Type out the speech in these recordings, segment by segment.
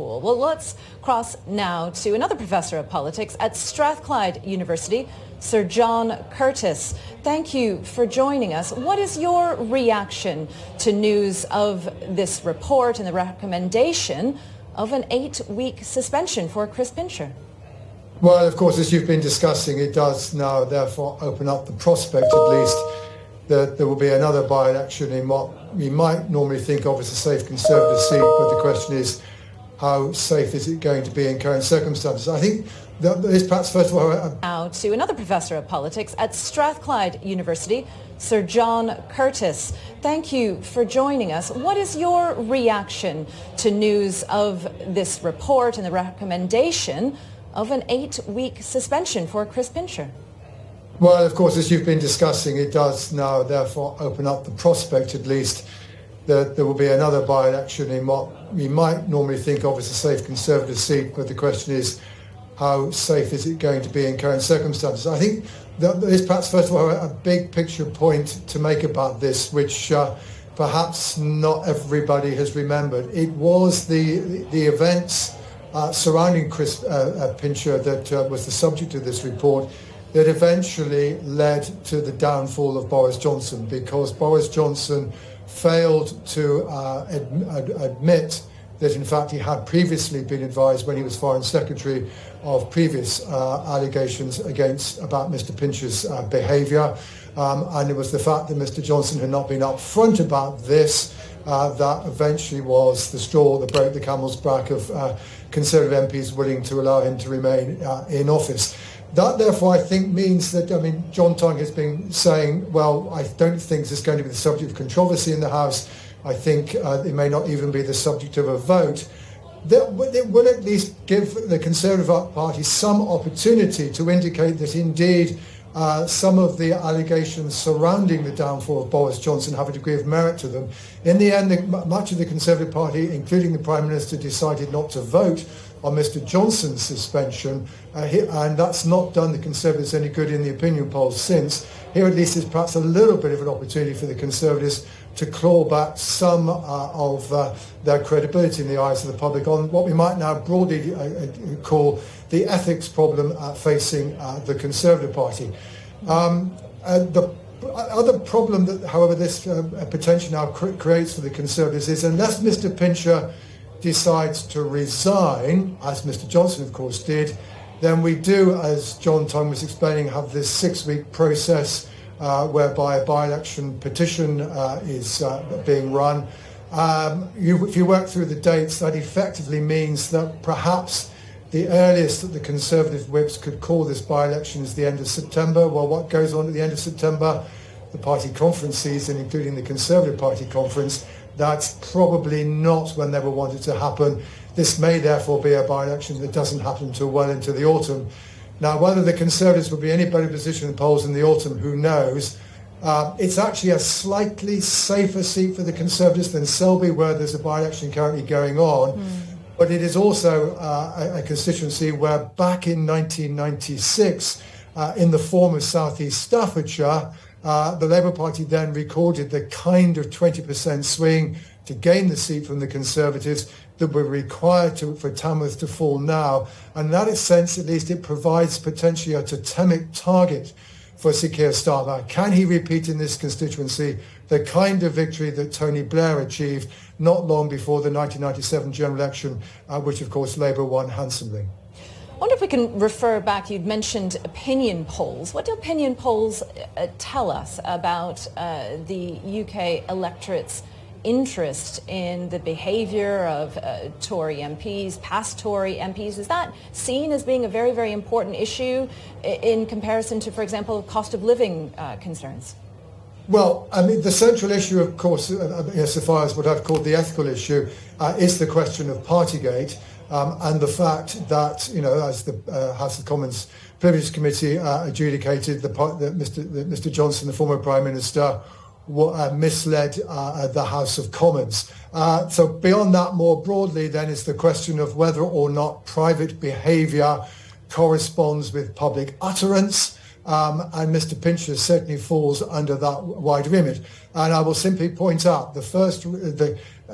pool. Well, let's cross now to another professor of politics at Strathclyde University, Sir John Curtice. Thank you for joining us. What is your reaction to news of this report and the recommendation of an 8-week suspension for Chris Pincher? Well, of course, as you've been discussing, it does now therefore open up the prospect, at least, that there will be another by-election in what we might normally think of as a safe Conservative seat, but the question is, how safe is it going to be in current circumstances? I think that is perhaps, first of all... Now to another professor of politics at Strathclyde University, Sir John Curtice. Thank you for joining us. What is your reaction to news of this report and the recommendation of an 8-week suspension for Chris Pincher? Well, of course, as you've been discussing, it does now therefore open up the prospect, at least, that there will be another by-election in what we might normally think of as a safe Conservative seat, but the question is, how safe is it going to be in current circumstances? I think that there is perhaps, first of all, a big picture point to make about this, which perhaps not everybody has remembered. It was the events surrounding Chris Pincher that was the subject of this report that eventually led to the downfall of Boris Johnson, because Boris Johnson failed to admit that in fact he had previously been advised when he was Foreign Secretary of previous allegations about Mr. Pincher's behaviour, and it was the fact that Mr. Johnson had not been upfront about this that eventually was the straw that broke the camel's back of Conservative MPs willing to allow him to remain in office. That, therefore, I think means that, John Tongue has been saying, well, I don't think this is going to be the subject of controversy in the House. I think it may not even be the subject of a vote. That it will at least give the Conservative Party some opportunity to indicate that indeed some of the allegations surrounding the downfall of Boris Johnson have a degree of merit to them. In the end, much of the Conservative Party, including the Prime Minister, decided not to vote on Mr. Johnson's suspension, and that's not done the Conservatives any good in the opinion polls since. Here at least is perhaps a little bit of an opportunity for the Conservatives to claw back some of their credibility in the eyes of the public on what we might now broadly call the ethics problem facing the Conservative Party. The other problem that, however, this potentially now creates for the Conservatives is, unless Mr. Pincher decides to resign, as Mr. Johnson of course did, then we do, as John Tongue was explaining, have this 6-week process whereby a by-election petition is being run. If you work through the dates, that effectively means that perhaps the earliest that the Conservative whips could call this by-election is the end of September. Well, what goes on at the end of September? The party conference season, including the Conservative Party conference. That's probably not when they will want it to happen. This may therefore be a by-election that doesn't happen until well into the autumn. Now, whether the Conservatives will be any better position in the polls in the autumn, who knows? It's actually a slightly safer seat for the Conservatives than Selby, where there's a by-election currently going on. But it is also a constituency where back in 1996, in the form of South East Staffordshire, the Labour Party then recorded the kind of 20% swing to gain the seat from the Conservatives that were required for Tamworth to fall now. And in that sense, at least, it provides potentially a totemic target for Sir Keir Starmer. Can he repeat in this constituency the kind of victory that Tony Blair achieved not long before the 1997 general election, which, of course, Labour won handsomely? I wonder if we can refer back, you'd mentioned opinion polls. What do opinion polls tell us about the UK electorate's interest in the behaviour of Tory MPs, past Tory MPs? Is that seen as being a very, very important issue in comparison to, for example, cost of living concerns? Well, the central issue, of course, so far as what I've called the ethical issue, is the question of Partygate. And the fact that, as the House of Commons Privileges Committee adjudicated, that Mr. Johnson, the former Prime Minister, misled the House of Commons. So beyond that, more broadly, then, is the question of whether or not private behaviour corresponds with public utterance. And Mr. Pincher certainly falls under that wide remit. And I will simply point out the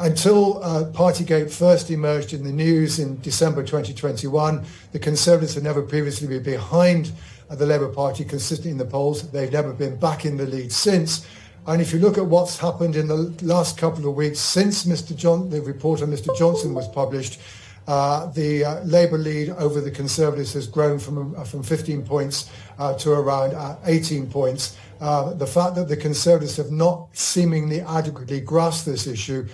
until Partygate first emerged in the news in December 2021, the Conservatives had never previously been behind the Labour Party consistently in the polls. They've never been back in the lead since. And if you look at what's happened in the last couple of weeks since the report on Mr. Johnson was published, the Labour lead over the Conservatives has grown from 15 points to around 18 points. The fact that the Conservatives have not seemingly adequately grasped this issue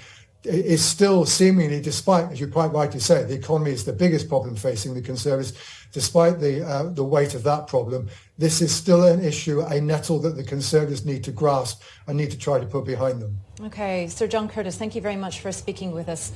is still seemingly, despite, as you quite rightly say, the economy is the biggest problem facing the Conservatives, despite the weight of that problem, this is still an issue, a nettle that the Conservatives need to grasp and need to try to put behind them. Okay, Sir John Curtice, thank you very much for speaking with us.